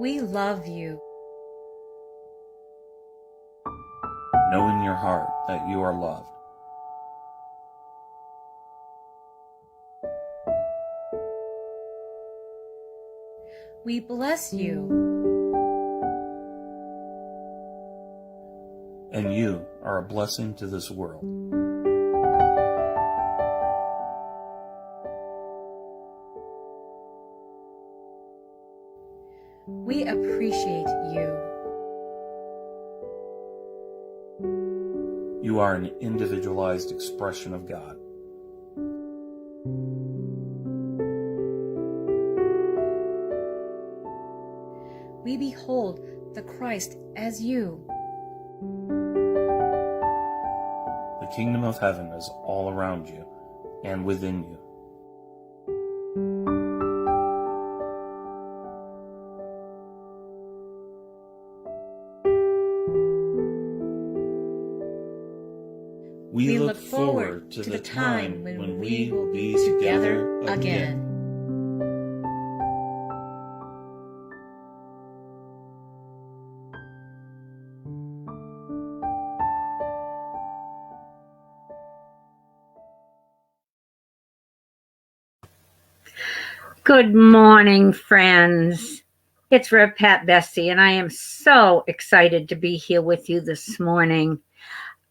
We love you. Know in your heart that you are loved. We bless you. And you are a blessing to this world. We appreciate you. You are an individualized expression of God. We behold the Christ as you. The kingdom of heaven is all around you and within you. We look forward to the time when we will be together again. Good morning, friends. It's Rev Pat Bessie, and I am so excited to be here with you this morning.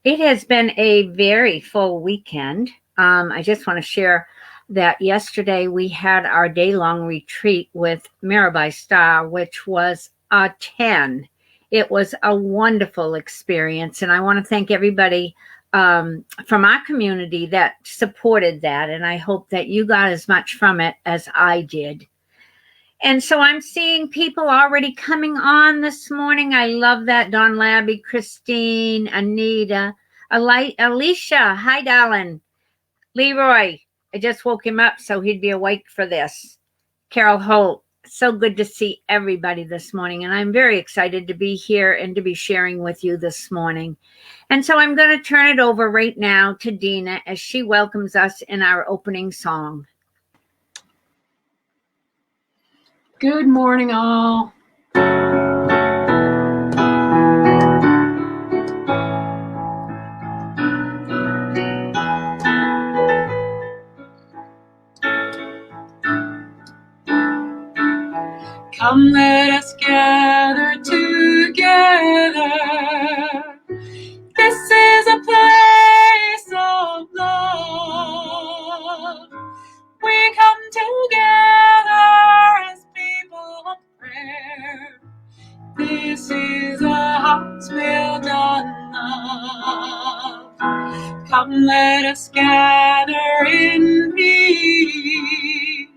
It has been a very full weekend. I just want to share that yesterday we had our day-long retreat with Mirabai Star, which was a 10. It was a wonderful experience, and I want to thank everybody from our community that supported that, and I hope that you got as much from it as I did. And so I'm seeing people already coming on this morning. I love that. Don Labby, Christine, Anita, Alicia. Hi, darling. Leroy. I just woke him up so he'd be awake for this. Carol Holt. So good to see everybody this morning. And I'm very excited to be here and to be sharing with you this morning. And so I'm going to turn it over right now to Dina as she welcomes us in our opening song. Good morning, all. Come, let us gather together. This is a place of love. We come together as people of prayer. This is a house built on love. Come, let us gather in peace.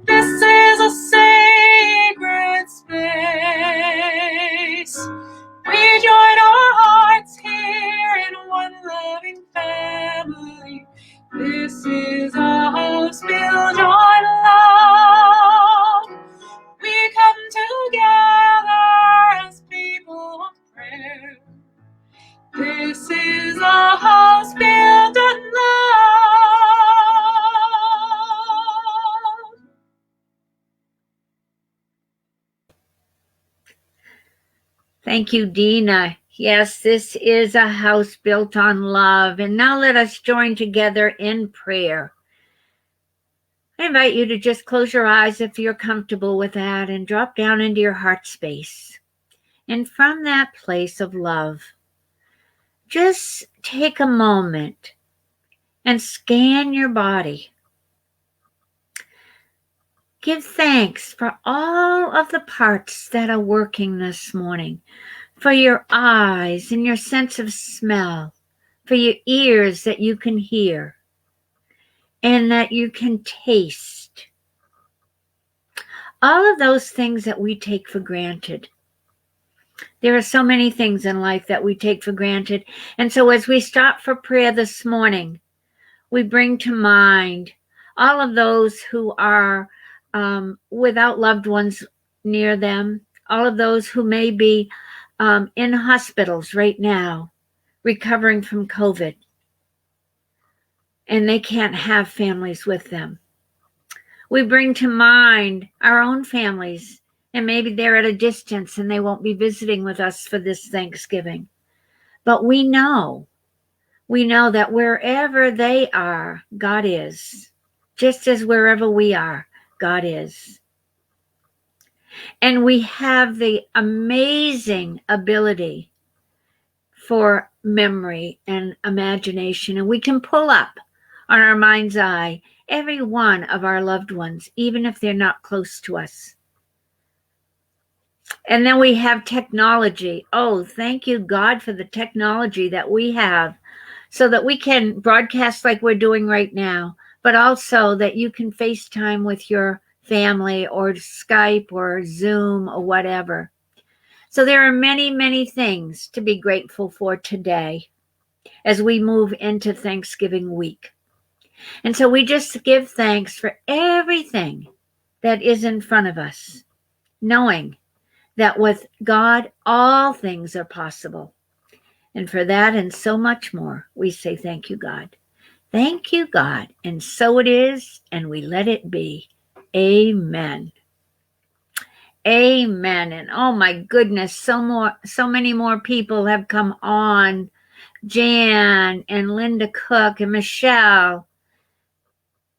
This is a sacred space. We join our hearts here in one loving family. This is a house built on love. We come together as people of prayer. This is a house built on love. Thank you, Dina. Yes, this is a house built on love. And now let us join together in prayer. I invite you to just close your eyes if you're comfortable with that and drop down into your heart space. And from that place of love, just take a moment and scan your body. Give thanks for all of the parts that are working this morning, for your eyes and your sense of smell, for your ears that you can hear and that you can taste. All of those things that we take for granted. There are so many things in life that we take for granted. And so as we stop for prayer this morning, we bring to mind all of those who are without loved ones near them, all of those who may be in hospitals right now, recovering from COVID, and they can't have families with them. We bring to mind our own families And maybe they're at a distance and they won't be visiting with us for this Thanksgiving. But we know that wherever they are, God is. Just as wherever we are, God is. And we have the amazing ability for memory and imagination. And we can pull up on our mind's eye every one of our loved ones, even if they're not close to us. And then we have technology. Oh, thank you, God, for the technology that we have so that we can broadcast like we're doing right now, but also that you can FaceTime with your family or Skype or Zoom or whatever. So there are many, many things to be grateful for today as we move into Thanksgiving week. And so we just give thanks for everything that is in front of us, knowing that with God, all things are possible. And for that and so much more, we say thank you, God. Thank you, God. And so it is, and we let it be. Amen. Amen. And oh my goodness, so many more people have come on. Jan and Linda Cook and Michelle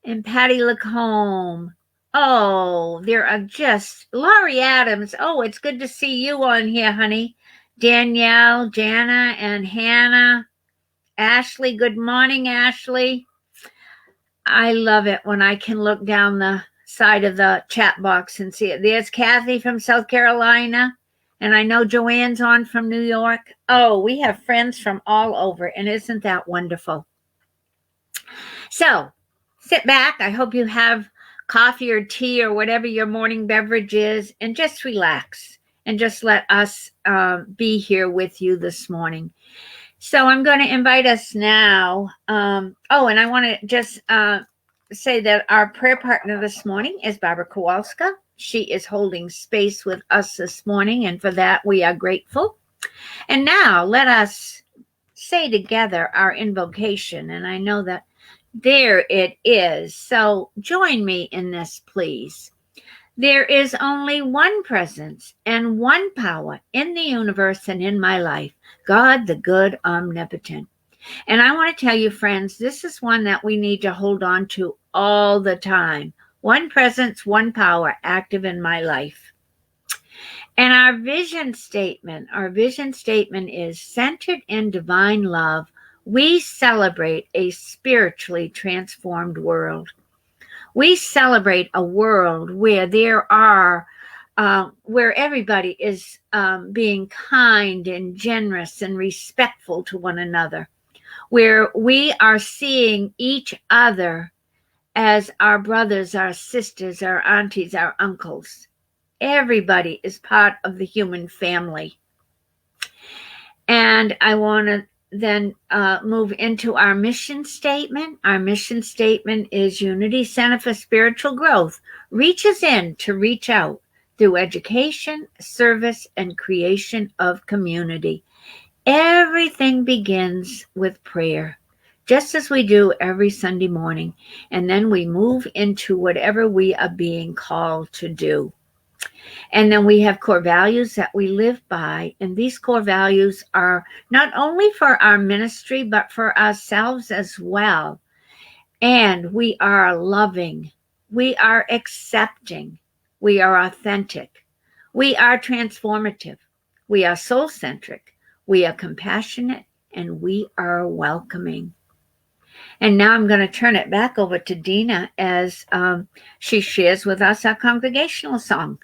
and Patty Lacombe. Oh, there are just Laurie Adams. Oh, it's good to see you on here, honey. Danielle, Jana, and Hannah. Ashley, good morning, Ashley. I love it when I can look down the side of the chat box and see it. There's Kathy from South Carolina, and I know Joanne's on from New York. Oh, we have friends from all over, and isn't that wonderful? So, sit back. I hope you have coffee or tea or whatever your morning beverage is, and just relax and just let us be here with you this morning. So I'm going to invite us now. And I want to just say that our prayer partner this morning is Barbara Kowalska. She is holding space with us this morning, and for that we are grateful. And now let us say together our invocation, and I know that there it is. So join me in this, please. There is only one presence and one power in the universe and in my life, God, the good omnipotent. And I want to tell you, friends, this is one that we need to hold on to all the time. One presence, one power active in my life. And our vision statement is centered in divine love. We celebrate a spiritually transformed world. We celebrate a world where where everybody is being kind and generous and respectful to one another, where we are seeing each other as our brothers, our sisters, our aunties, our uncles. Everybody is part of the human family. And I want to then move into our mission statement. Our mission statement is Unity Center for Spiritual Growth reaches in to reach out through education, service, and creation of community. Everything begins with prayer, just as we do every Sunday morning, and then we move into whatever we are being called to do. And then we have core values that we live by. And these core values are not only for our ministry, but for ourselves as well. And we are loving. We are accepting. We are authentic. We are transformative. We are soul-centric. We are compassionate. And we are welcoming. And now I'm going to turn it back over to Dina as she shares with us our congregational song.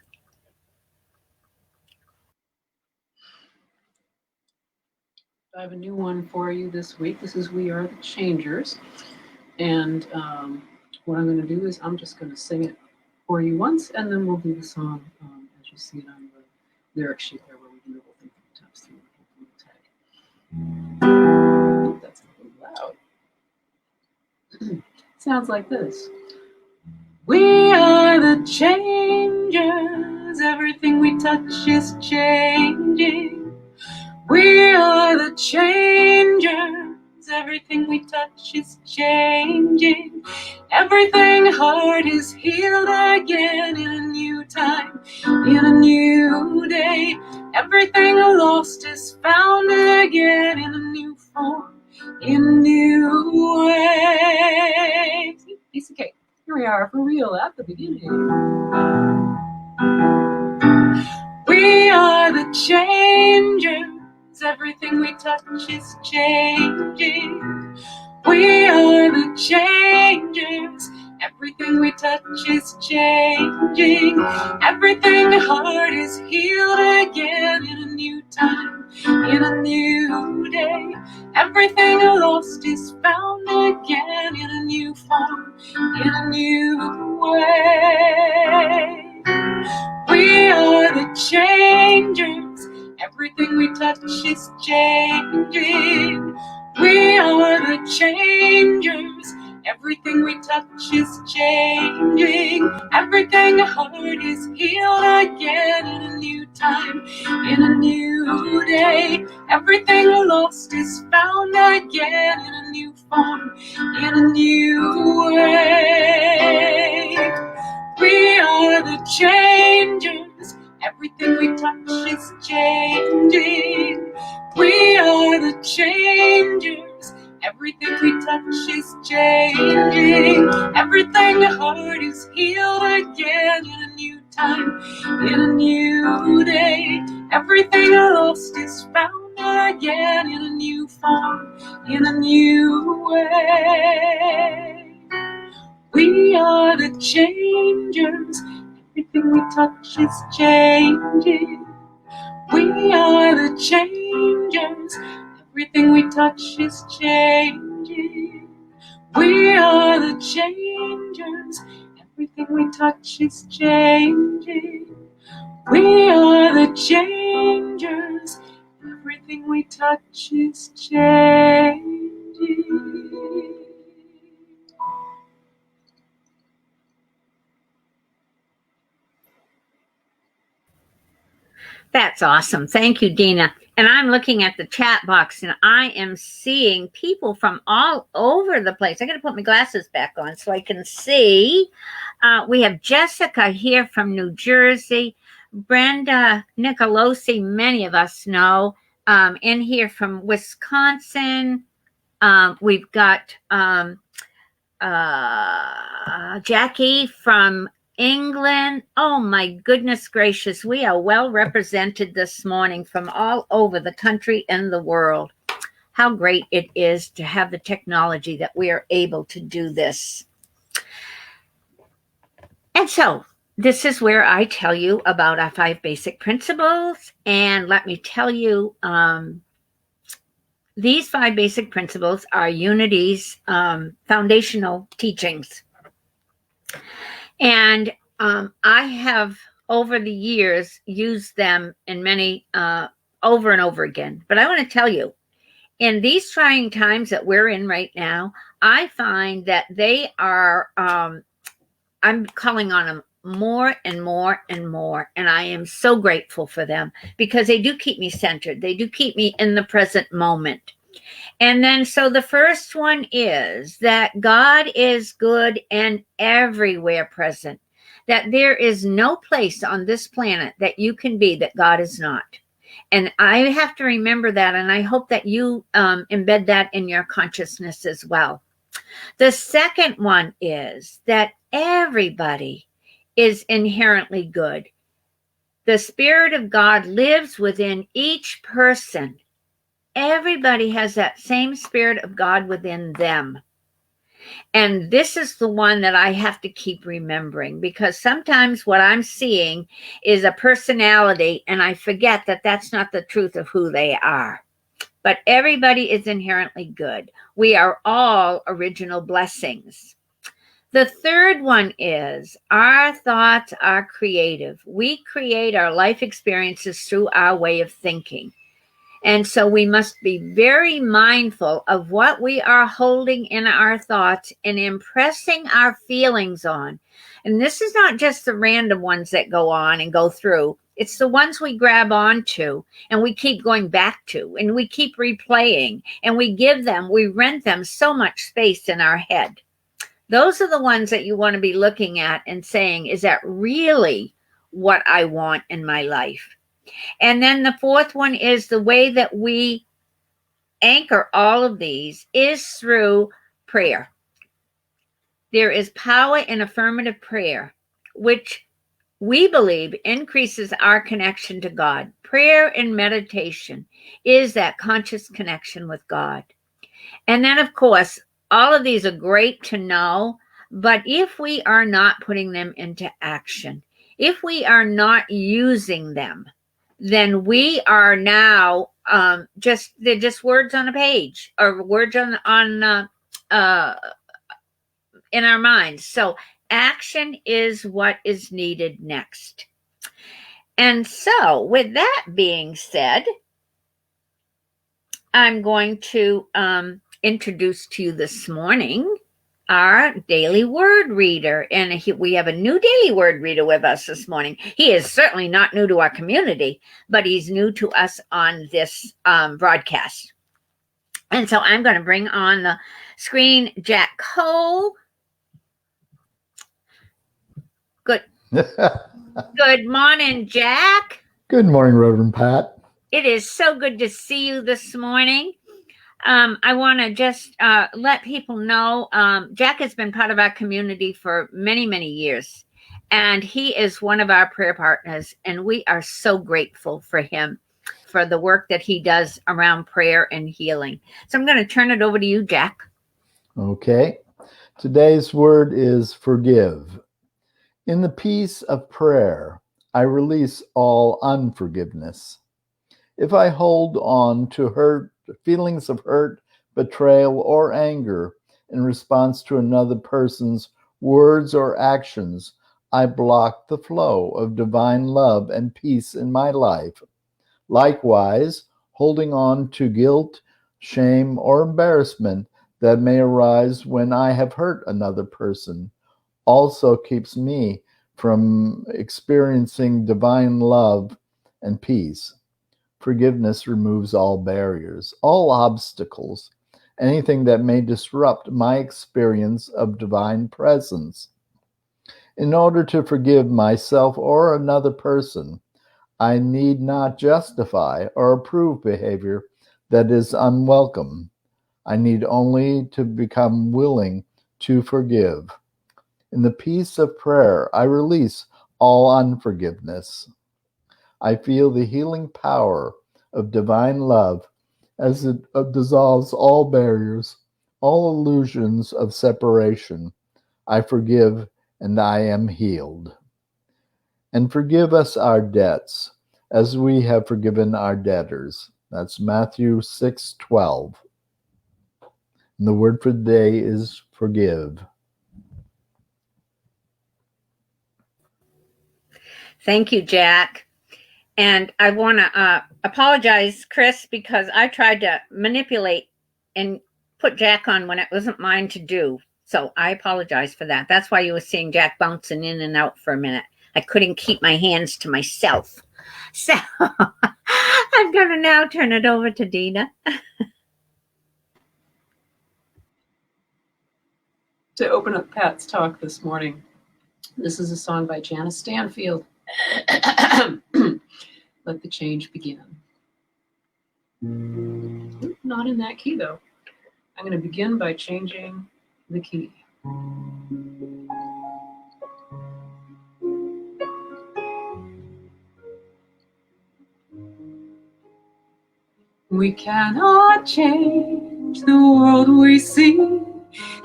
I have a new one for you this week. This is We Are the Changers. And what I'm going to do is I'm just going to sing it for you once, and then we'll do the song as you see it on the lyric sheet there where we do the whole thing from the top through the tag. That's a little loud. Sounds like this. We are the changers. Everything we touch is changing. We are the changers. Everything we touch is changing. Everything hard is healed again in a new time, in a new day. Everything lost is found again in a new form, in a new way. Piece of cake. Here we are for real at the beginning. We are the changers. Everything we touch is changing. We are the changers. Everything we touch is changing. Everything hard is healed again in a new time, in a new day. Everything lost is found again in a new form, in a new way. We are the changers. Everything we touch is changing. We are the changers. Everything we touch is changing. Everything hard is healed again in a new time, in a new day. Everything lost is found again in a new form, in a new way. We are the changers. Everything we touch is changing. We are the changers. Everything we touch is changing. Everything hard is healed again in a new time, in a new day. Everything lost is found again in a new form, in a new way. We are the changers. Everything we touch is changing. We are the changers. Everything we touch is changing. We are the changers. Everything we touch is changing. We are the changers. Everything we touch is changing. That's awesome. Thank you, Dina. And I'm looking at the chat box and I am seeing people from all over the place. I got to put my glasses back on so I can see. We have Jessica here from New Jersey, Brenda Nicolosi, many of us know, in here from Wisconsin. We've got Jackie from England. Oh my goodness gracious, we are well represented this morning from all over the country and the world. How great it is to have the technology that we are able to do this. And so this is where I tell you about our 5 basic principles. And let me tell you, these 5 basic principles are Unity's foundational teachings. And I have, over the years, used them in many, over and over again. But I want to tell you, in these trying times that we're in right now, I find that they are, I'm calling on them more and more and more. And I am so grateful for them because they do keep me centered. They do keep me in the present moment. And then, so the first one is that God is good and everywhere present, that there is no place on this planet that you can be that God is not. And I have to remember that, and I hope that you embed that in your consciousness as well. The second one is that everybody is inherently good. The Spirit of God lives within each person. Everybody has that same Spirit of God within them. And this is the one that I have to keep remembering, because sometimes what I'm seeing is a personality and I forget that that's not the truth of who they are. But everybody is inherently good. We are all original blessings. The third one is our thoughts are creative. We create our life experiences through our way of thinking. And so we must be very mindful of what we are holding in our thoughts and impressing our feelings on. And this is not just the random ones that go on and go through. It's the ones we grab onto and we keep going back to and we keep replaying and we rent them so much space in our head. Those are the ones that you want to be looking at and saying, is that really what I want in my life. And then the fourth one is the way that we anchor all of these is through prayer. There is power in affirmative prayer, which we believe increases our connection to God. Prayer and meditation is that conscious connection with God. And then, of course, all of these are great to know, but if we are not putting them into action, if we are not using them, then we are now they're just words on a page or words on in our minds. So action is what is needed next. And so, with that being said, I'm going to introduce to you this morning our daily word reader. And we have a new daily word reader with us this morning. He is certainly not new to our community, but he's new to us on this broadcast. And so I'm going to bring on the screen Jack Cole. Good. Good morning, Jack. Good morning, Reverend Pat. It is so good to see you this morning. I want to just let people know Jack has been part of our community for many, many years, and he is one of our prayer partners, and we are so grateful for him, for the work that he does around prayer and healing. So I'm going to turn it over to you, Jack. Okay. Today's word is forgive. In the peace of prayer, I release all unforgiveness. If I hold on to feelings of hurt, betrayal, or anger in response to another person's words or actions, I block the flow of divine love and peace in my life. Likewise, holding on to guilt, shame, or embarrassment that may arise when I have hurt another person also keeps me from experiencing divine love and peace. Forgiveness removes all barriers, all obstacles, anything that may disrupt my experience of divine presence. In order to forgive myself or another person, I need not justify or approve behavior that is unwelcome. I need only to become willing to forgive. In the peace of prayer, I release all unforgiveness. I feel the healing power of divine love as it dissolves all barriers, all illusions of separation. I forgive and I am healed. And forgive us our debts as we have forgiven our debtors. That's Matthew 6:12. And the word for the day is forgive. Thank you, Jack. And I want to apologize, Chris, because I tried to manipulate and put Jack on when it wasn't mine to do. So I apologize for that. That's why you were seeing Jack bouncing in and out for a minute. I couldn't keep my hands to myself. So I'm going to now turn it over to Dina. To open up Pat's talk this morning, this is a song by Janice Stanfield. Let the change begin. Not in that key, though. I'm going to begin by changing the key. We cannot change the world we see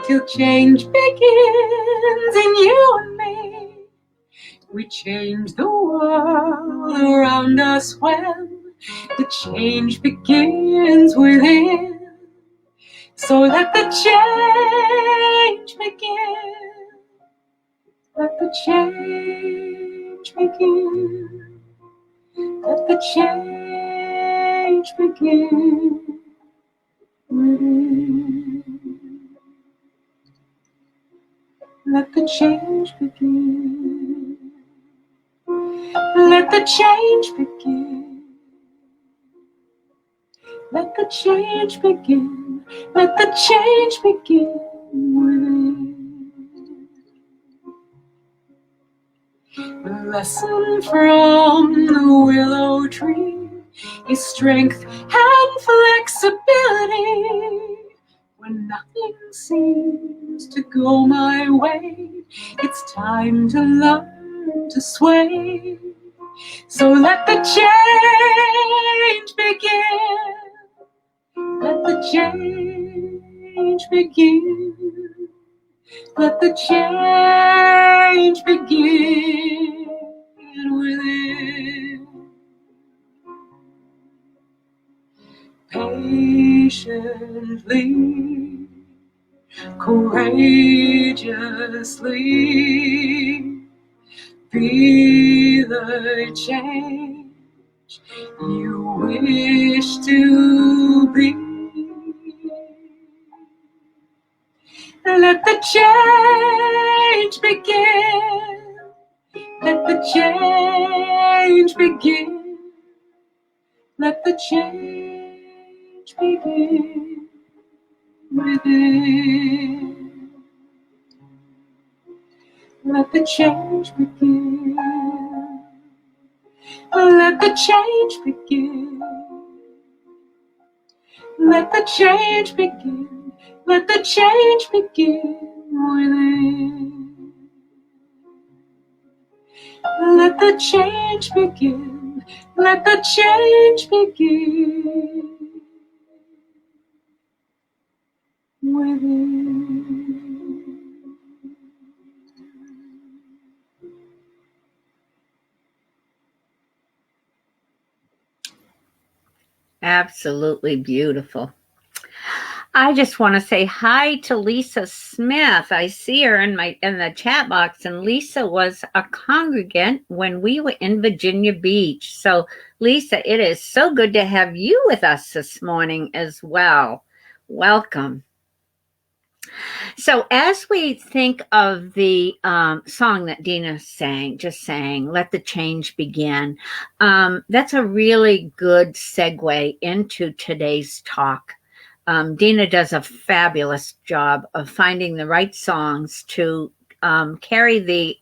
till change begins in you and me. We change the world around us when the change begins within. So let the change begin. Let the change begin. Let the change begin within. Let the change begin. Let the change begin. Let the change begin. Let the change begin within. A lesson from the willow tree is strength and flexibility. When nothing seems to go my way, it's time to learn to sway. So let the change begin. Let the change begin. Let the change begin within. Patiently, courageously, be the change you wish to be. Let the change begin. Let the change begin. Let the change begin within. Let the change begin. Let the change begin. Let the change begin. Let the change begin within. Let the change begin. Let the change begin within. Absolutely beautiful. I just want to say hi to Lisa Smith. I see her in the chat box, and Lisa was a congregant when we were in Virginia Beach. So, Lisa, it is so good to have you with us this morning as well. Welcome. So, as we think of the song that Dina sang, Let the Change Begin, that's a really good segue into today's talk. Dina does a fabulous job of finding the right songs to carry the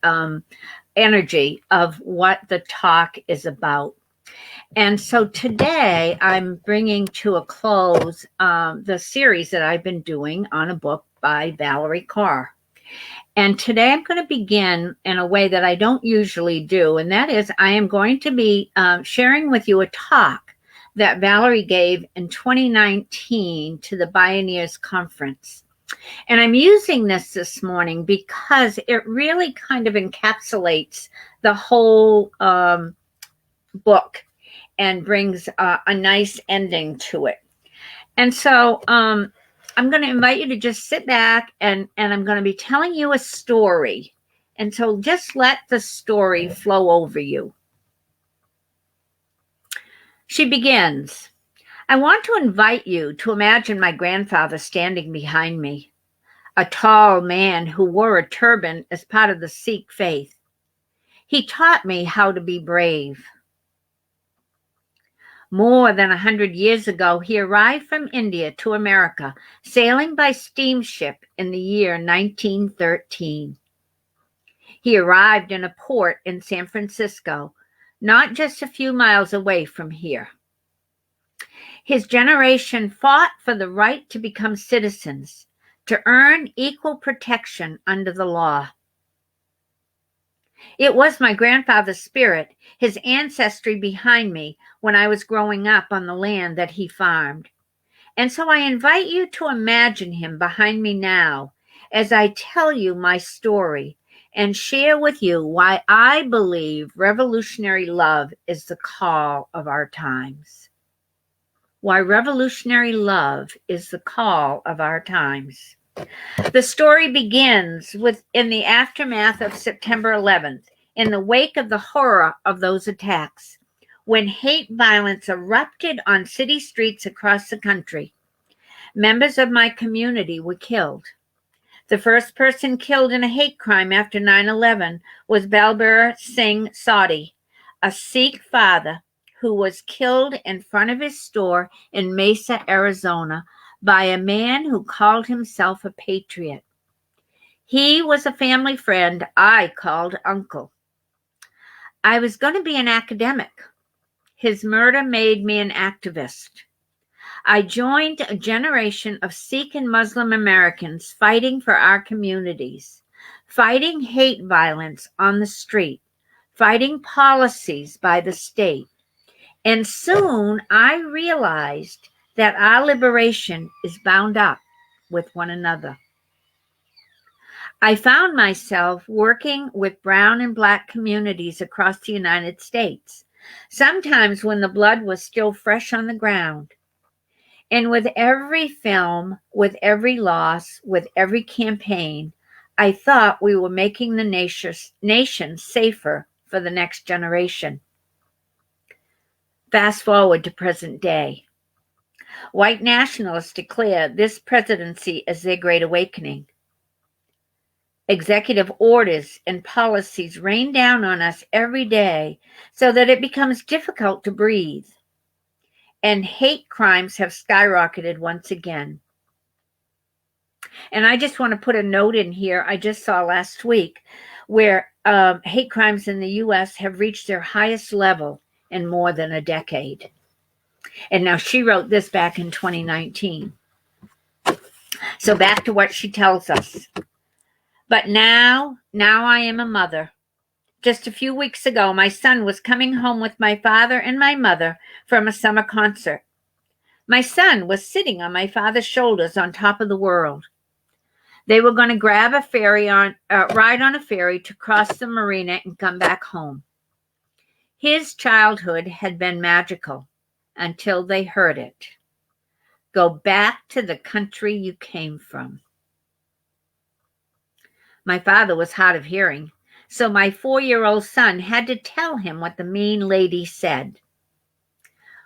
energy of what the talk is about. And so today I'm bringing to a close the series that I've been doing on a book by Valerie Carr. And today I'm going to begin in a way that I don't usually do, and that is I am going to be sharing with you a talk that Valerie gave in 2019 to the Bioneers Conference. And I'm using this morning because it really kind of encapsulates the whole book and brings a nice ending to it. And so I'm going to invite you to just sit back and I'm going to be telling you a story. And so just let the story flow over you. She begins, I want to invite you to imagine my grandfather standing behind me, a tall man who wore a turban as part of the Sikh faith. He taught me how to be brave. More than 100 years ago, he arrived from India to America, sailing by steamship in the year 1913. He arrived in a port in San Francisco, not just a few miles away from here. His generation fought for the right to become citizens, to earn equal protection under the law. It was my grandfather's spirit, his ancestry behind me when I was growing up on the land that he farmed. And so I invite you to imagine him behind me now as I tell you my story and share with you why I believe revolutionary love is the call of our times. Why revolutionary love is the call of our times. The story begins in the aftermath of September 11th, in the wake of the horror of those attacks, when hate violence erupted on city streets across the country. Members of my community were killed. The first person killed in a hate crime after 9/11 was Balbir Singh Sodhi, a Sikh father who was killed in front of his store in Mesa, Arizona, by a man who called himself a patriot. He was a family friend I called Uncle. I was going to be an academic. His murder made me an activist. I joined a generation of Sikh and Muslim Americans fighting for our communities, fighting hate violence on the street, fighting policies by the state. And soon I realized that our liberation is bound up with one another. I found myself working with brown and black communities across the United States, sometimes when the blood was still fresh on the ground. And with every film, with every loss, with every campaign, I thought we were making the nation safer for the next generation. Fast forward to present day. White nationalists declare this presidency as their great awakening. Executive orders and policies rain down on us every day so that it becomes difficult to breathe. And hate crimes have skyrocketed once again. And I just want to put a note in here I just saw last week where hate crimes in the U.S. have reached their highest level in more than a decade. And now she wrote this back in 2019. So back to what she tells us. But now I am a mother. Just a few weeks ago, my son was coming home with my father and my mother from a summer concert. My son was sitting on my father's shoulders on top of the world. They were going to grab a ferry ride on a ferry to cross the marina and come back home. His childhood had been magical until they heard it. Go back to the country you came from. My father was hard of hearing, so my 4-year-old son had to tell him what the mean lady said.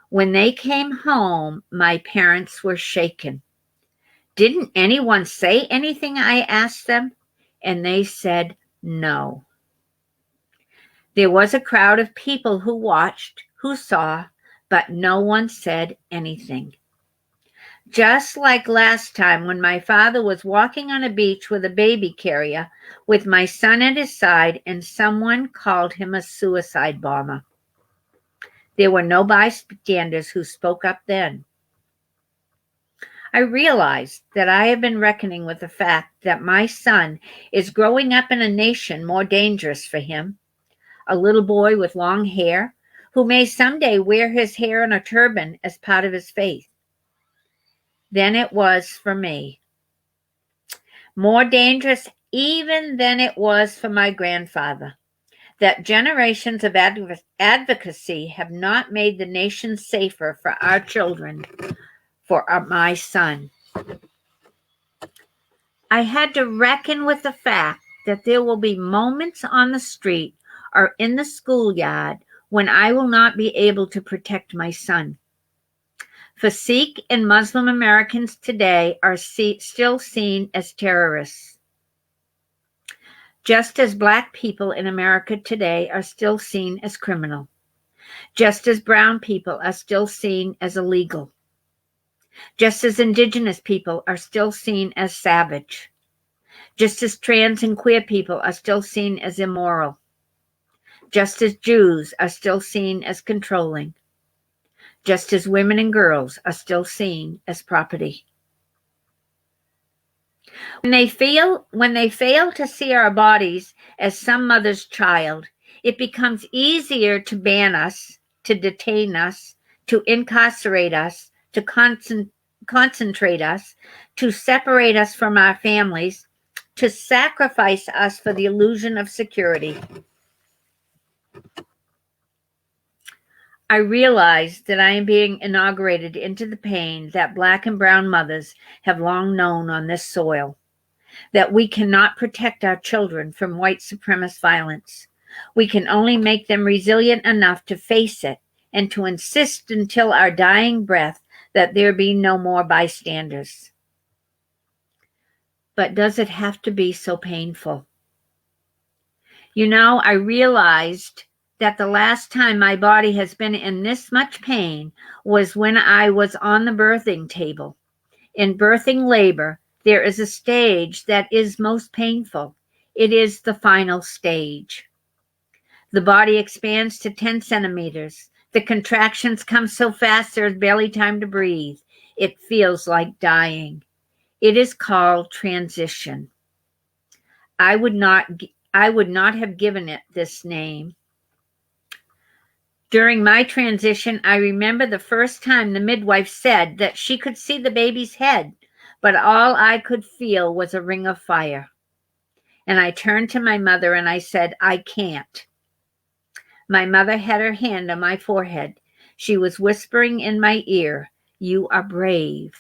When they came home, my parents were shaken. Didn't anyone say anything, I asked them, and they said no. There was a crowd of people who watched, who saw, but no one said anything. Just like last time when my father was walking on a beach with a baby carrier with my son at his side and someone called him a suicide bomber. There were no bystanders who spoke up then. I realized that I have been reckoning with the fact that my son is growing up in a nation more dangerous for him, a little boy with long hair who may someday wear his hair in a turban as part of his faith. Than it was for me. More dangerous even than it was for my grandfather. That generations of advocacy have not made the nation safer for our children, for my son. I had to reckon with the fact that there will be moments on the street or in the schoolyard when I will not be able to protect my son. For Sikh and Muslim Americans today are still seen as terrorists. Just as Black people in America today are still seen as criminal. Just as brown people are still seen as illegal. Just as Indigenous people are still seen as savage. Just as trans and queer people are still seen as immoral. Just as Jews are still seen as controlling. Just as women and girls are still seen as property. When they fail to see our bodies as some mother's child, it becomes easier to ban us, to detain us, to incarcerate us, to concentrate us, to separate us from our families, to sacrifice us for the illusion of security. I realize that I am being inaugurated into the pain that Black and brown mothers have long known on this soil, that we cannot protect our children from white supremacist violence. We can only make them resilient enough to face it and to insist until our dying breath that there be no more bystanders. But does it have to be so painful? You know, I realized that the last time my body has been in this much pain was when I was on the birthing table. In birthing labor, there is a stage that is most painful. It is the final stage. The body expands to 10 centimeters. The contractions come so fast there's barely time to breathe. It feels like dying. It is called transition. I would not have given it this name. During my transition, I remember the first time the midwife said that she could see the baby's head, but all I could feel was a ring of fire. And I turned to my mother and I said, I can't. My mother had her hand on my forehead. She was whispering in my ear, you are brave.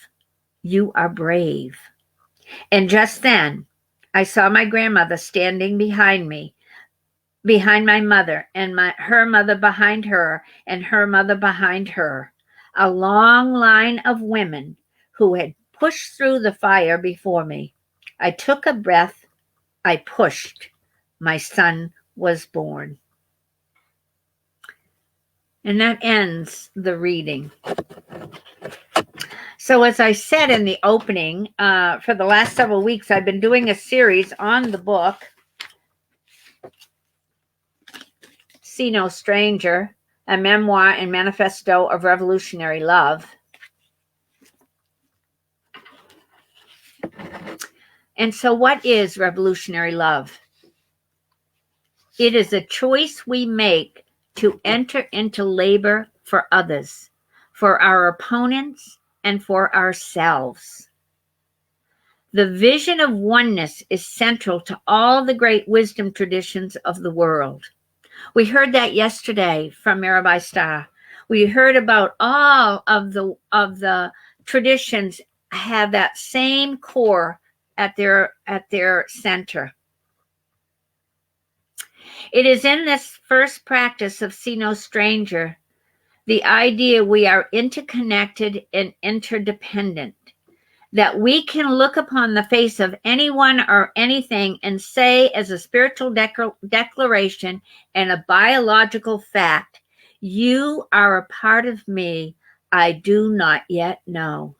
You are brave. And just then, I saw my grandmother standing behind me, behind my mother, and her mother behind her, and her mother behind her. A long line of women who had pushed through the fire before me. I took a breath. I pushed. My son was born. And that ends the reading. So as I said in the opening, for the last several weeks, I've been doing a series on the book, See No Stranger, a memoir and manifesto of revolutionary love. And so what is revolutionary love? It is a choice we make to enter into labor for others, for our opponents, and for ourselves. The vision of oneness is central to all the great wisdom traditions of the world. We heard that yesterday from Mirabai Starr. We heard about all of the traditions have that same core at their center. It is in this first practice of See No Stranger, the idea we are interconnected and interdependent, that we can look upon the face of anyone or anything and say as a spiritual declaration and a biological fact, you are a part of me I do not yet know.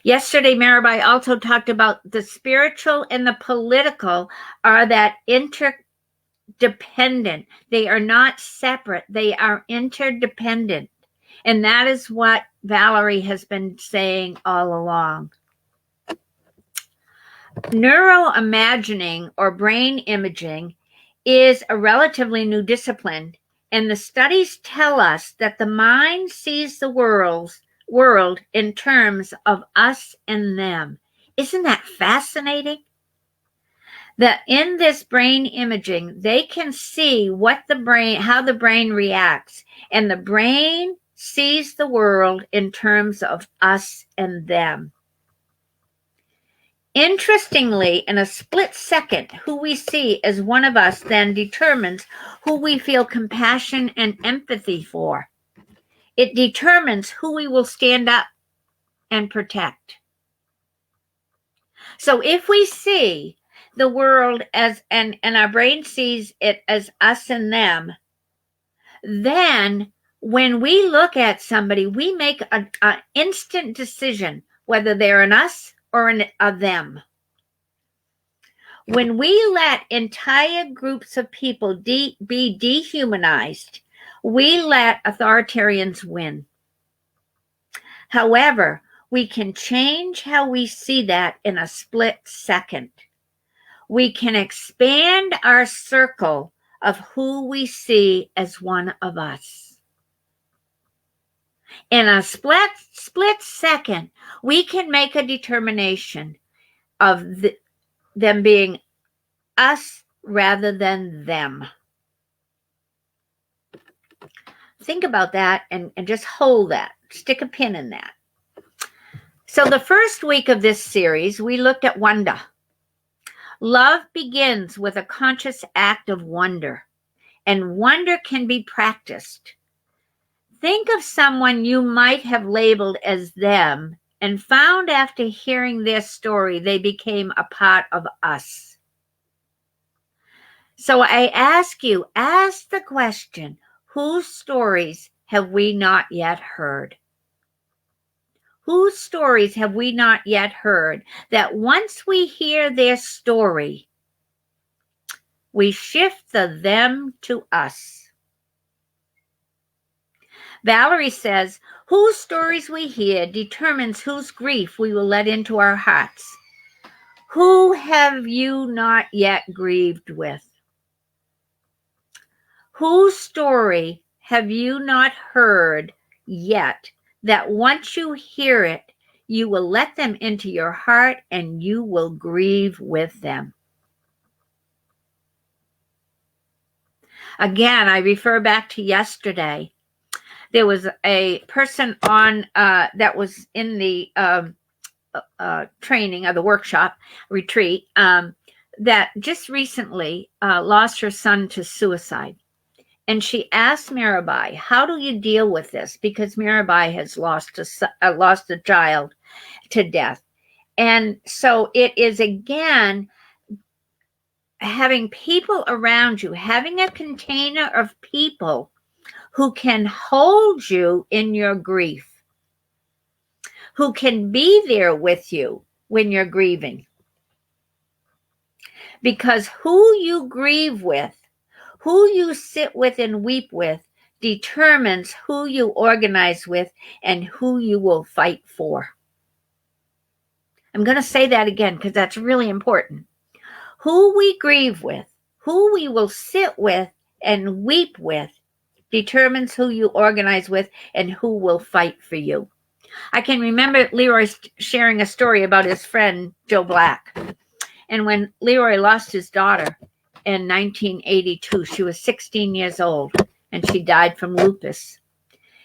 Yesterday, Mirabai also talked about the spiritual and the political are that interdependent. They are not separate. They are interdependent. And that is what Valerie has been saying all along. Neuroimagining or brain imaging is a relatively new discipline, and the studies tell us that the mind sees the world in terms of us and them. Isn't that fascinating? That in this brain imaging, they can see how the brain reacts, and the brain sees the world in terms of us and them. Interestingly, in a split second, who we see as one of us then determines who we feel compassion and empathy for. It determines who we will stand up and protect. So if we see the world as, and our brain sees it as us and them, then when we look at somebody, we make an instant decision whether they're an us or a them. When we let entire groups of people be dehumanized, we let authoritarians win. However, we can change how we see that in a split second. We can expand our circle of who we see as one of us. In a split second, we can make a determination of them being us rather than them. Think about that and just hold that. Stick a pin in that. So the first week of this series, we looked at wonder. Love begins with a conscious act of wonder, and wonder can be practiced. Think of someone you might have labeled as them and found after hearing their story they became a part of us. So I ask the question, whose stories have we not yet heard? Whose stories have we not yet heard that once we hear their story, We shift the them to us. Valerie says, whose stories we hear determines whose grief we will let into our hearts. Who have you not yet grieved with? Whose story have you not heard yet that once you hear it, you will let them into your heart and you will grieve with them? Again, I refer back to yesterday. There was a person on that was in the training of the workshop retreat that just recently lost her son to suicide. And she asked Mirabai, how do you deal with this? Because Mirabai has lost a child to death. And so it is, again, having people around you, having a container of people who can hold you in your grief, who can be there with you when you're grieving. Because who you grieve with, who you sit with and weep with, determines who you organize with and who you will fight for. I'm going to say that again because that's really important. Who we grieve with, who we will sit with and weep with, determines who you organize with and who will fight for you. I can remember Leroy sharing a story about his friend, Joe Black. And when Leroy lost his daughter in 1982, she was 16 years old and she died from lupus.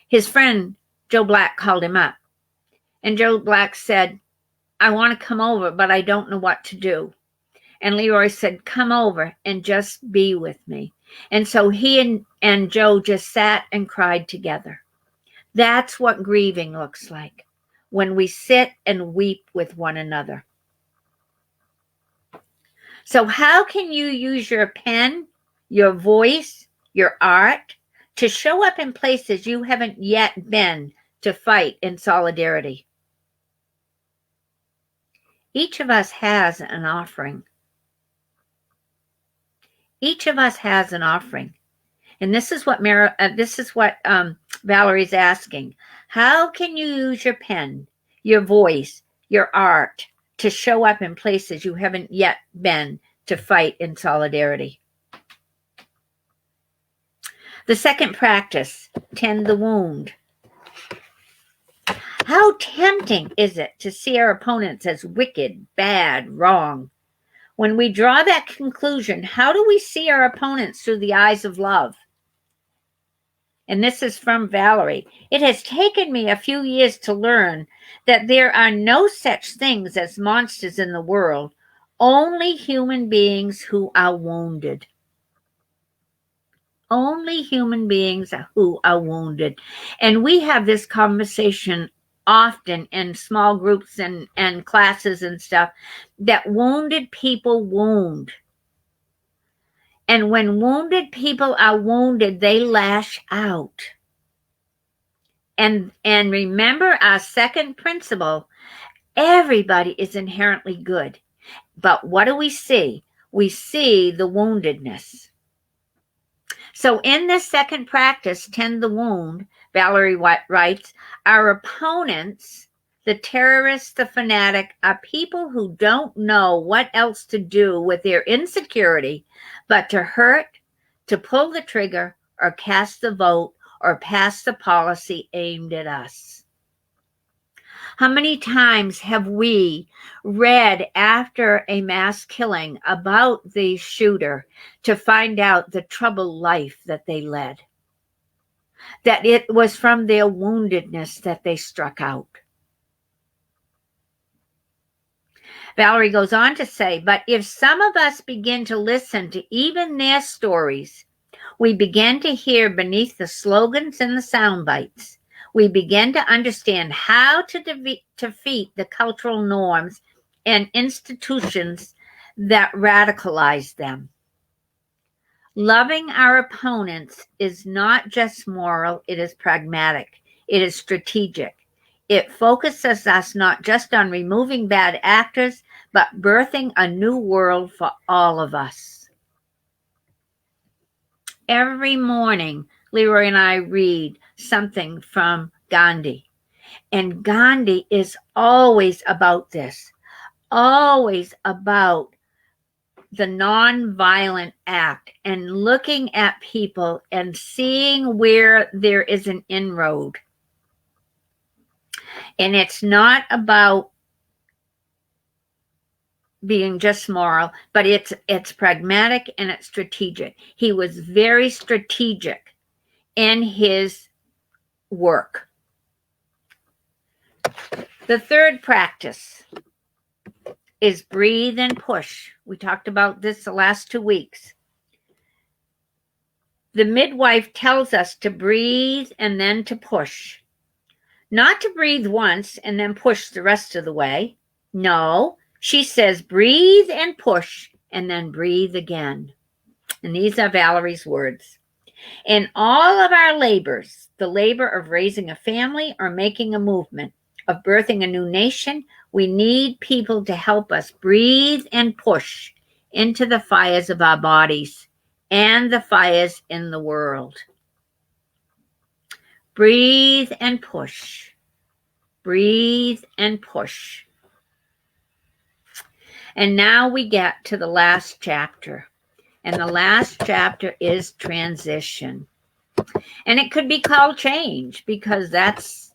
His friend, Joe Black, called him up. And Joe Black said, I want to come over, but I don't know what to do. And Leroy said, come over and just be with me. And so he and Joe just sat and cried together. That's what grieving looks like, when we sit and weep with one another. So how can you use your pen, your voice, your art to show up in places you haven't yet been to fight in solidarity? Each of us has an offering. Each of us has an offering. And this is what Valerie's asking. How can you use your pen, your voice, your art to show up in places you haven't yet been to fight in solidarity? The second practice, tend the wound. How tempting is it to see our opponents as wicked, bad, wrong? When we draw that conclusion, how do we see our opponents through the eyes of love? And this is from Valerie. It has taken me a few years to learn that there are no such things as monsters in the world, only human beings who are wounded. Only human beings who are wounded. And we have this conversation often in small groups and classes and stuff, that wounded people wound. And when wounded people are wounded, they lash out. And remember our second principle, everybody is inherently good. But what do we see? We see the woundedness. So in this second practice, tend the wound, Valerie writes, our opponents, the terrorists, the fanatic, are people who don't know what else to do with their insecurity but to hurt, to pull the trigger, or cast the vote, or pass the policy aimed at us. How many times have we read after a mass killing about the shooter to find out the troubled life that they led? That it was from their woundedness that they struck out. Valerie goes on to say, but if some of us begin to listen to even their stories, we begin to hear beneath the slogans and the sound bites. We begin to understand how to defeat the cultural norms and institutions that radicalize them. Loving our opponents is not just moral, it is pragmatic, it is strategic. It focuses us not just on removing bad actors, but birthing a new world for all of us. every morning, Leroy and I read something from Gandhi. And Gandhi is always about this, always about the nonviolent act and looking at people and seeing where there is an inroad. And it's not about being just moral, but it's pragmatic and it's strategic. He was very strategic in his work. The third practice is breathe and push. We talked about this the last 2 weeks. The midwife tells us to breathe and then to push. Not to breathe once and then push the rest of the way. No, she says breathe and push and then breathe again. And these are Valerie's words. In all of our labors, the labor of raising a family or making a movement, of birthing a new nation, we need people to help us breathe and push into the fires of our bodies and the fires in the world. Breathe and push. Breathe and push. And now we get to the last chapter. And the last chapter is transition. And it could be called change because that's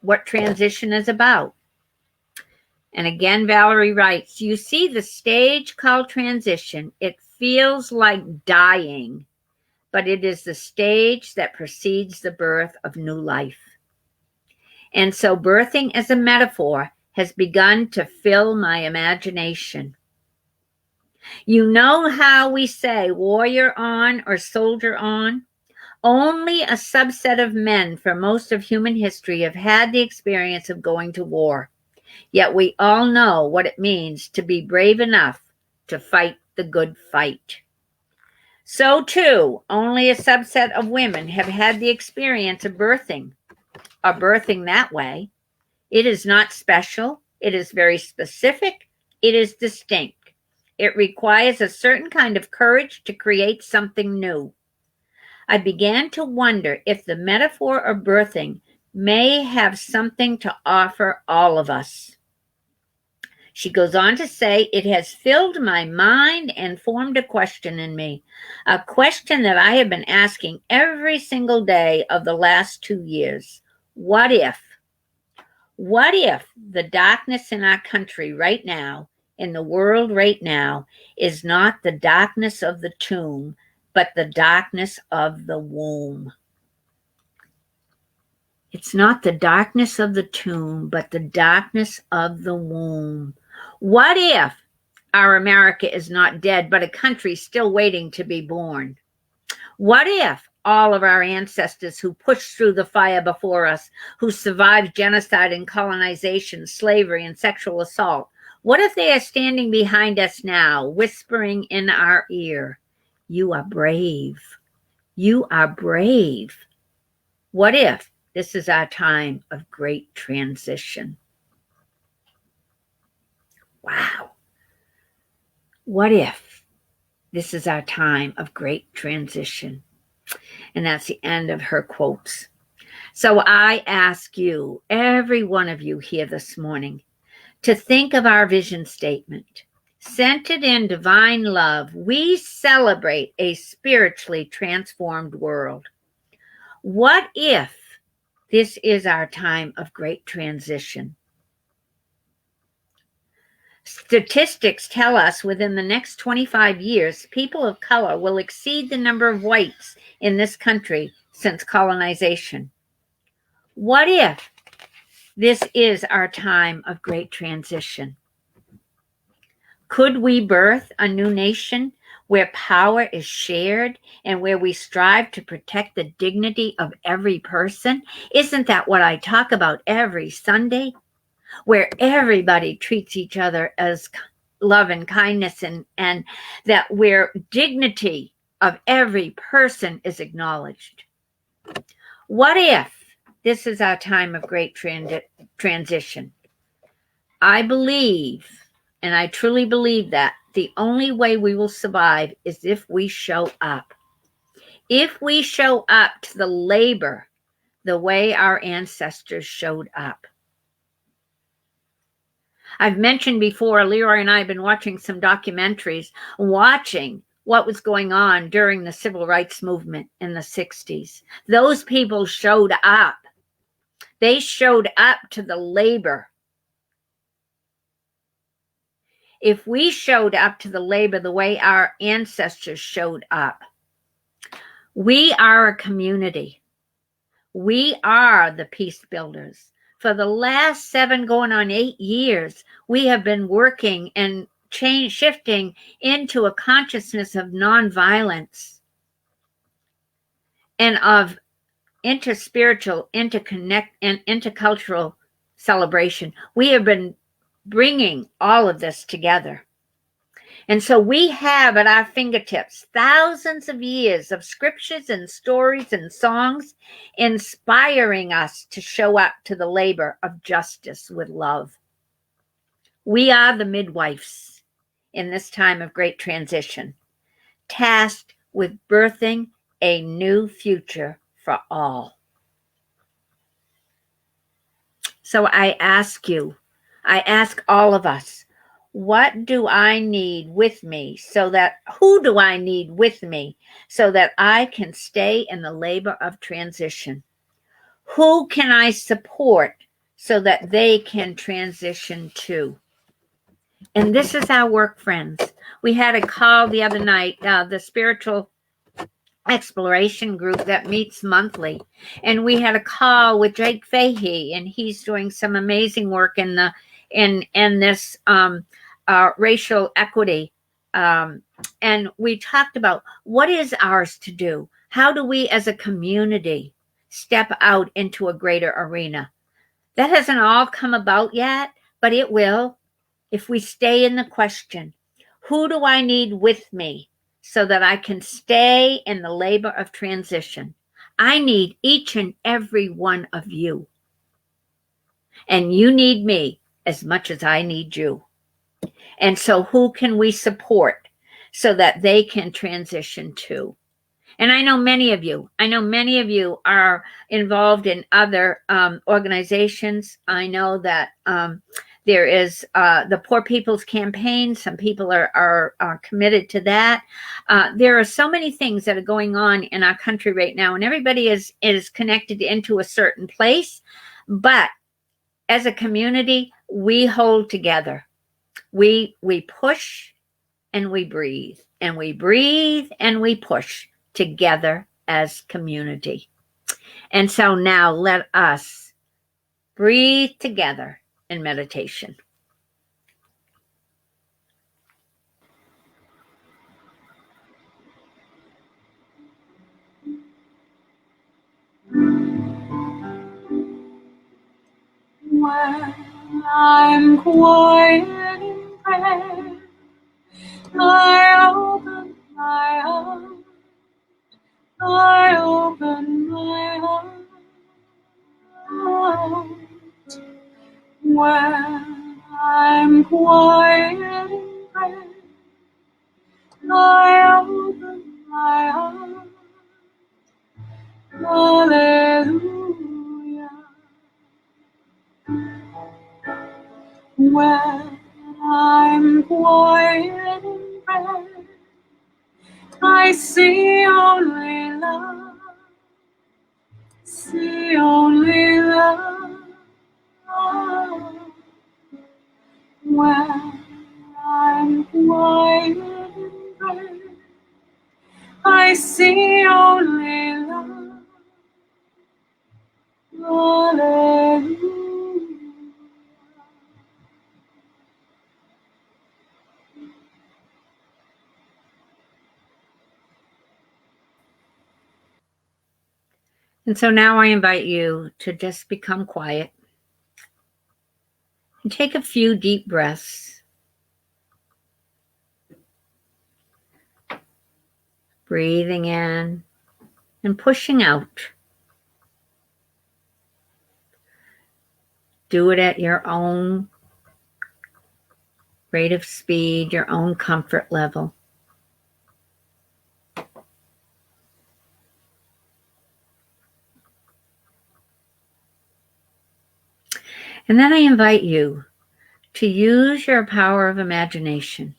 what transition is about. And again, Valerie writes, you see the stage called transition. It feels like dying, but it is the stage that precedes the birth of new life. And so birthing as a metaphor has begun to fill my imagination. You know how we say warrior on or soldier on? Only a subset of men for most of human history have had the experience of going to war. Yet we all know what it means to be brave enough to fight the good fight. So too, only a subset of women have had the experience of birthing, or birthing that way. It is not special. It is very specific. It is distinct. It requires a certain kind of courage to create something new. I began to wonder if the metaphor of birthing may have something to offer all of us. She goes on to say, it has filled my mind and formed a question in me, a question that I have been asking every single day of the last 2 years. What if? What if the darkness in our country right now, in the world right now, is not the darkness of the tomb, but the darkness of the womb? It's not the darkness of the tomb, but the darkness of the womb. What if our America is not dead, but a country still waiting to be born? What if all of our ancestors who pushed through the fire before us, who survived genocide and colonization, slavery and sexual assault, what if they are standing behind us now, whispering in our ear, you are brave. You are brave. What if this is our time of great transition? Wow. What if this is our time of great transition? And that's the end of her quotes. So I ask you, every one of you here this morning, to think of our vision statement. Centered in divine love, we celebrate a spiritually transformed world. What if this is our time of great transition? Statistics tell us within the next 25 years, people of color will exceed the number of whites in this country since colonization. What if this is our time of great transition? Could we birth a new nation where power is shared and where we strive to protect the dignity of every person? Isn't that what I talk about every Sunday? Where everybody treats each other as love and kindness, and that where dignity of every person is acknowledged. What if this is our time of great transition? I believe, and I truly believe, that the only way we will survive is if we show up. If we show up to the labor the way our ancestors showed up. I've mentioned before, Leroy and I have been watching some documentaries, watching what was going on during the civil rights movement in the 60s. Those people showed up. They showed up to the labor. If we showed up to the labor the way our ancestors showed up, we are a community. We are the peace builders. For the last 7 going on 8 years, we have been working and shifting into a consciousness of nonviolence and of interspiritual, interconnect, and intercultural celebration. We have been bringing all of this together. And so we have at our fingertips thousands of years of scriptures and stories and songs inspiring us to show up to the labor of justice with love. We are the midwives in this time of great transition, tasked with birthing a new future for all. So I ask you, I ask all of us, what do I need with me who do I need with me so that I can stay in the labor of transition? Who can I support so that they can transition too? And this is our work, friends. We had a call the other night, the spiritual exploration group that meets monthly. And we had a call with Jake Fahey, and he's doing some amazing work in this racial equity. And we talked about what is ours to do. How do we as a community step out into a greater arena? That hasn't all come about yet, but it will if we stay in the question, who do I need with me so that I can stay in the labor of transition? I need each and every one of you. And you need me as much as I need you. And so who can we support so that they can transition too? And I know many of you are involved in other organizations. I know that there is the Poor People's Campaign. Some people are committed to that. There are so many things that are going on in our country right now, and everybody is connected into a certain place. But as a community, we hold together. We push and we breathe, and we breathe and we push together as community. And so now let us breathe together in meditation. When I'm quiet in prayer, I open my heart. I open my heart. When I'm quiet in prayer, I open my heart. Hallelujah. When I'm quiet in prayer, I see only love, see only love. When I'm quiet in prayer, I see only love. Hallelujah. And so now I invite you to just become quiet and take a few deep breaths. Breathing in and pushing out. Do it at your own rate of speed, your own comfort level. And then I invite you to use your power of imagination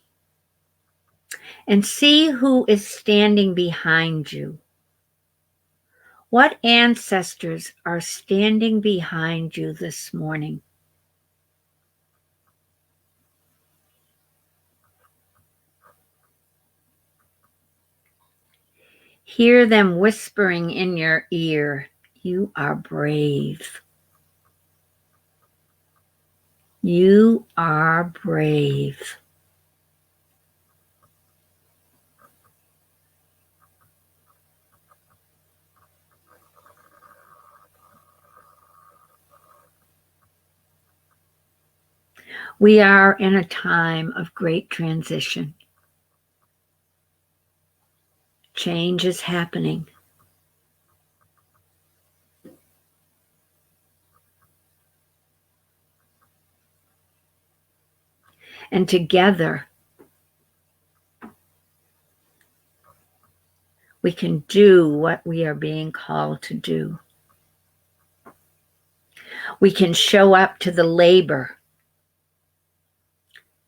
and see who is standing behind you. What ancestors are standing behind you this morning? Hear them whispering in your ear, "You are brave. You are brave." We are in a time of great transition. Change is happening. And together, we can do what we are being called to do. We can show up to the labor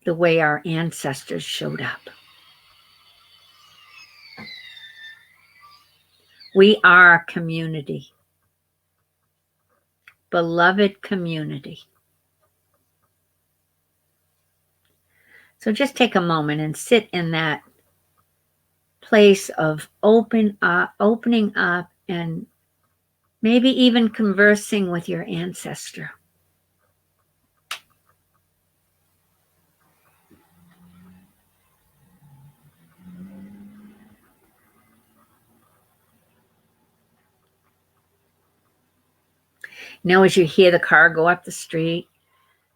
the way our ancestors showed up. We are community, beloved community. So just take a moment and sit in that place of opening up and maybe even conversing with your ancestor. Now, as you hear the car go up the street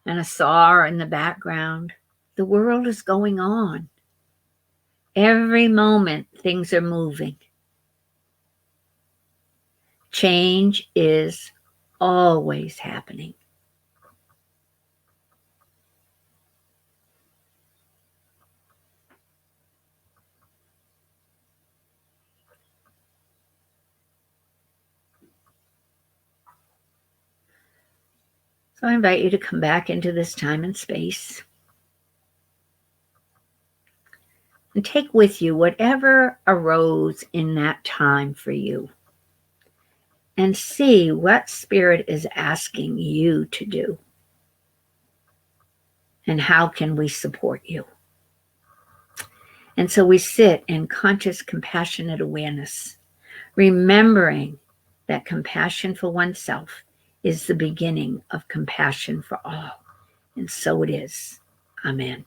and a saw in the background, the world is going on. Every moment, things are moving. Change is always happening. So I invite you to come back into this time and space and take with you whatever arose in that time for you and see what Spirit is asking you to do and how can we support you. And so we sit in conscious, compassionate awareness, remembering that compassion for oneself is the beginning of compassion for all. And so it is. Amen.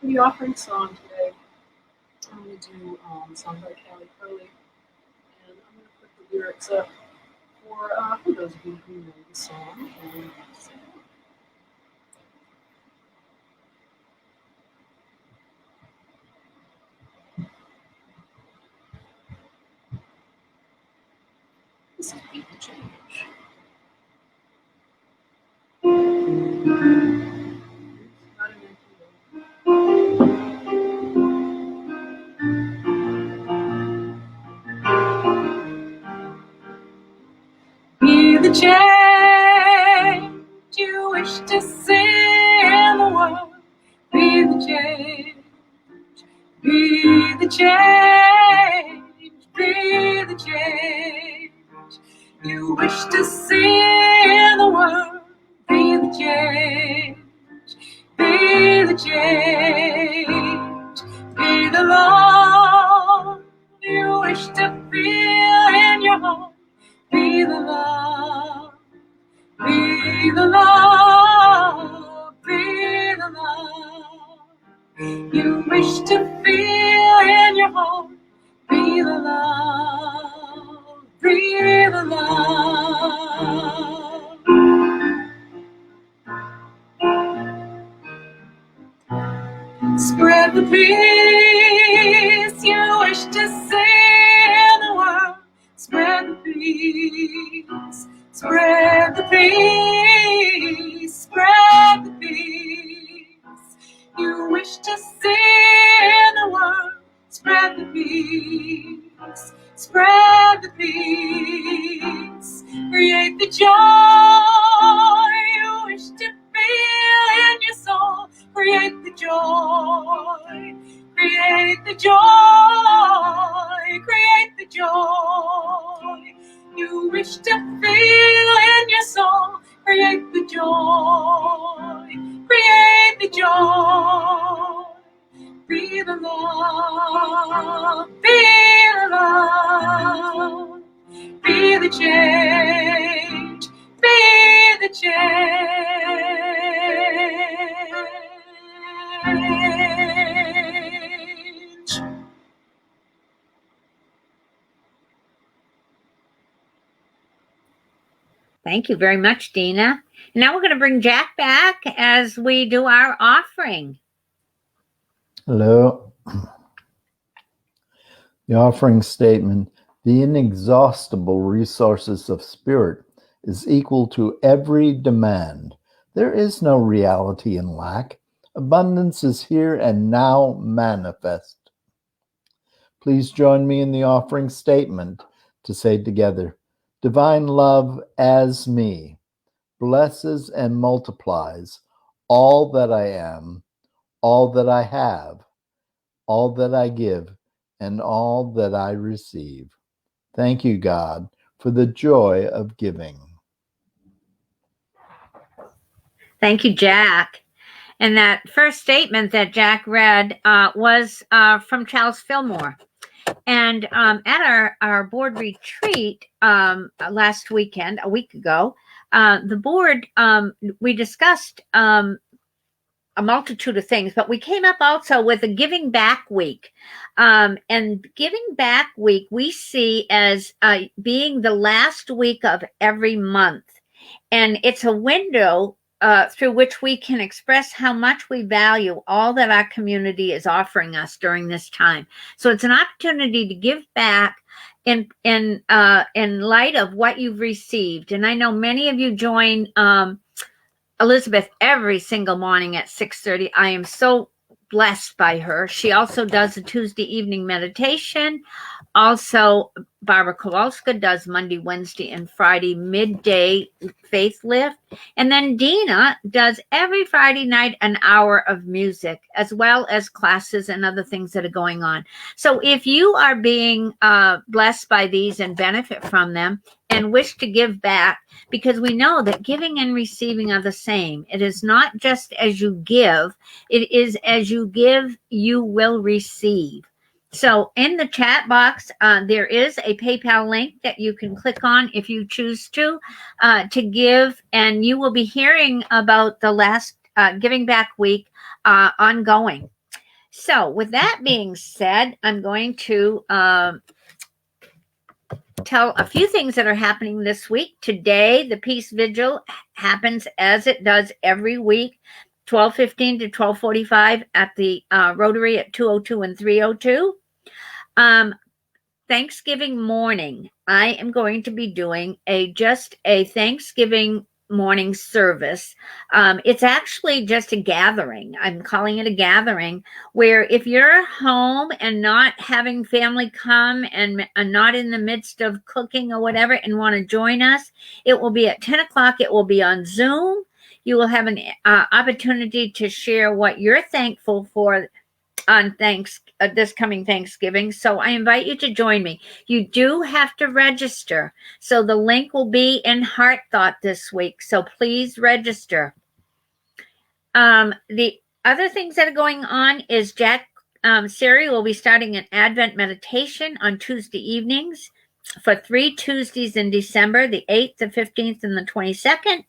For the offering song today, I'm going to do a song by Callie Curley, and I'm going to put the lyrics up for those of you who know the song. And this is Be the Change. Not an empty word. Be the change you wish to see in the world. Be the change. Be the change. Be the change you wish to see in the world. Be the change. Be the change. Be the love you wish to feel in your heart. Be the love, be the love, be the love you wish to feel in your heart. Be the love, be the love. Spread the peace you wish to see in the world. Spread the peace, spread the peace, spread the peace you wish to see in the world. Spread the peace, spread the peace, create the joy you wish to feel in your soul. Create the joy, create the joy, create the joy you wish to feel in your soul. Create the joy, create the joy. Be the love, be the love, be the change, be the change. Thank you very much, Dina. Now we're going to bring Jack back as we do our offering. Hello. The offering statement: the inexhaustible resources of spirit is equal to every demand. There is no reality in lack. Abundance is here and now manifest. Please join me in the offering statement to say together: divine love as me blesses and multiplies all that I am, all that I have, all that I give, and all that I receive. Thank you, God, for the joy of giving. Thank you, Jack. And that first statement that Jack read was from Charles Fillmore. And at our board retreat last weekend, a week ago, the board, we discussed a multitude of things, but we came up also with a Giving Back Week. And Giving Back Week we see as being the last week of every month. And it's a window through which we can express how much we value all that our community is offering us during this time. So it's an opportunity to give back in light of what you've received. And I know many of you join Elizabeth every single morning at 6:30. I am so blessed by her. She also does a Tuesday evening meditation. Also, Barbara Kowalska does Monday, Wednesday, and Friday midday faith lift. And then Dina does every Friday night an hour of music, as well as classes and other things that are going on. So if you are being blessed by these and benefit from them and wish to give back, because we know that giving and receiving are the same. It is not just as you give, it is as you give, you will receive. So in the chat box, there is a PayPal link that you can click on if you choose to give, and you will be hearing about the last Giving Back Week ongoing. So with that being said, I'm going to tell a few things that are happening this week. Today, the Peace Vigil happens as it does every week, 12:15 to 12:45 at the Rotary at 202 and 302. Thanksgiving morning, I am going to be doing just a Thanksgiving morning service. It's actually just a gathering. I'm calling it a gathering where if you're home and not having family come and not in the midst of cooking or whatever and want to join us, it will be at 10 o'clock. It will be on Zoom. You will have an opportunity to share what you're thankful for on this coming Thanksgiving. So I invite you to join me. You do have to register. So the link will be in Heart Thought this week. So please register. The other things that are going on is Jack Siri will be starting an Advent meditation on Tuesday evenings for 3 Tuesdays in December, the 8th, the 15th, and the 22nd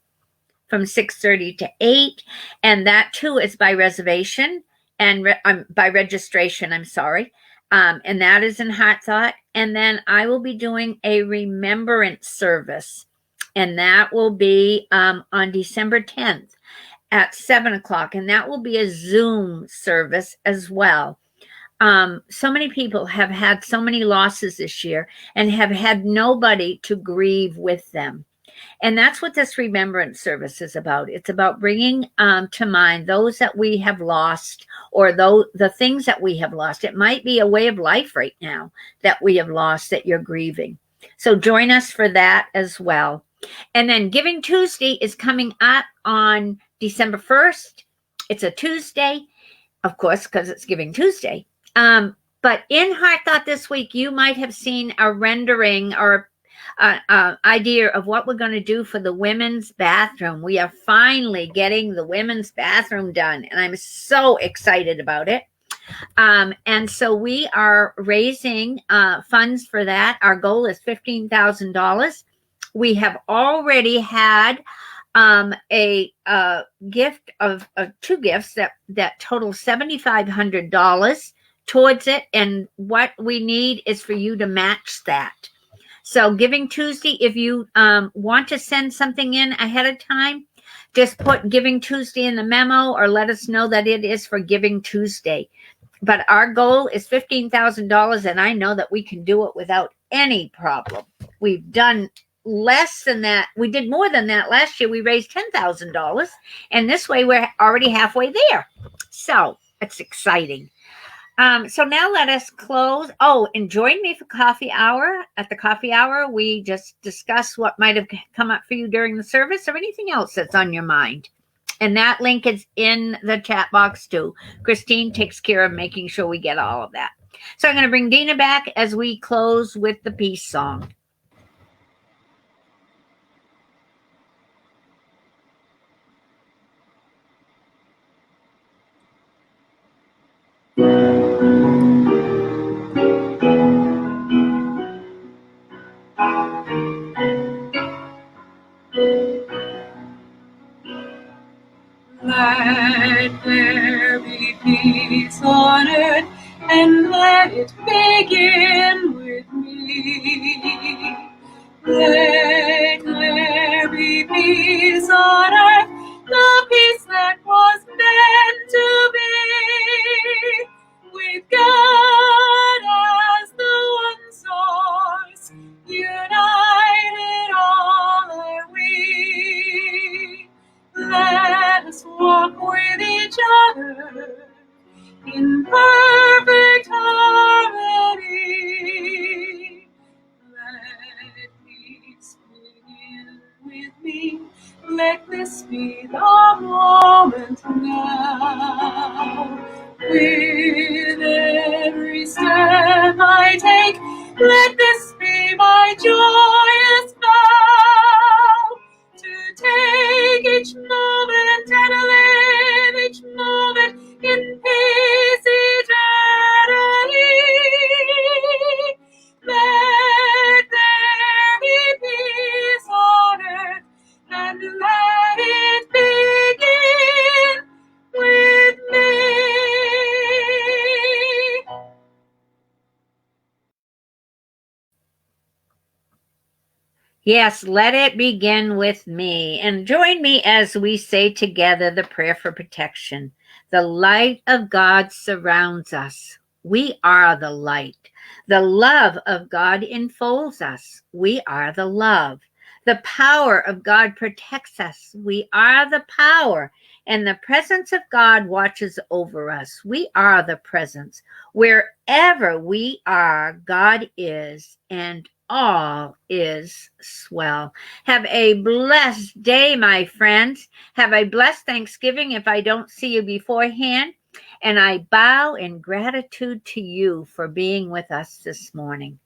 from 6:30 to 8. And that too is by reservation. And by registration, I'm sorry. And that is in Heart Thought. And then I will be doing a remembrance service. And that will be on December 10th at 7 o'clock. And that will be a Zoom service as well. So many people have had so many losses this year and have had nobody to grieve with them. And that's what this remembrance service is about. It's about bringing to mind those that we have lost, or the things that we have lost. It might be a way of life right now that we have lost that you're grieving. So join us for that as well. And then Giving Tuesday is coming up on December 1st. It's a Tuesday, of course, because it's Giving Tuesday. But in Heart Thought this week, you might have seen a rendering or idea of what we're going to do for the women's bathroom. We are finally getting the women's bathroom done, and I'm so excited about it. And so we are raising funds for that. Our goal is $15,000. We have already had a gift of 2 gifts that total $7,500 towards it, and what we need is for you to match that. So Giving Tuesday, if you want to send something in ahead of time, just put Giving Tuesday in the memo or let us know that it is for Giving Tuesday. But our goal is $15,000, and I know that we can do it without any problem. We've done less than that. We did more than that last year. We raised $10,000, and this way we're already halfway there. So it's exciting. So now let us close. Oh, and join me for coffee hour. At the coffee hour, we just discuss what might have come up for you during the service or anything else that's on your mind. And that link is in the chat box too. Christine takes care of making sure we get all of that. So I'm going to bring Dina back as we close with the peace song. Let there be peace on earth, and let it begin with me. Let there be peace on earth, the peace that was meant to be, with God as the one source, united all are we. Let us walk with each other in perfect harmony. Let peace begin with me. Let this be the moment now. With every step I take, let this be my joyous vow. To take each moment and live each moment in peace eternally. Let there be peace on earth, and let it begin with me. Yes, let it begin with me. And join me as we say together the prayer for protection. The light of God surrounds us. We are the light. The love of God enfolds us. We are the love. The power of God protects us. We are the power. And the presence of God watches over us. We are the presence. Wherever we are, God is, and all is swell. Have a blessed day, my friends. Have a blessed Thanksgiving if I don't see you beforehand. And I bow in gratitude to you for being with us this morning.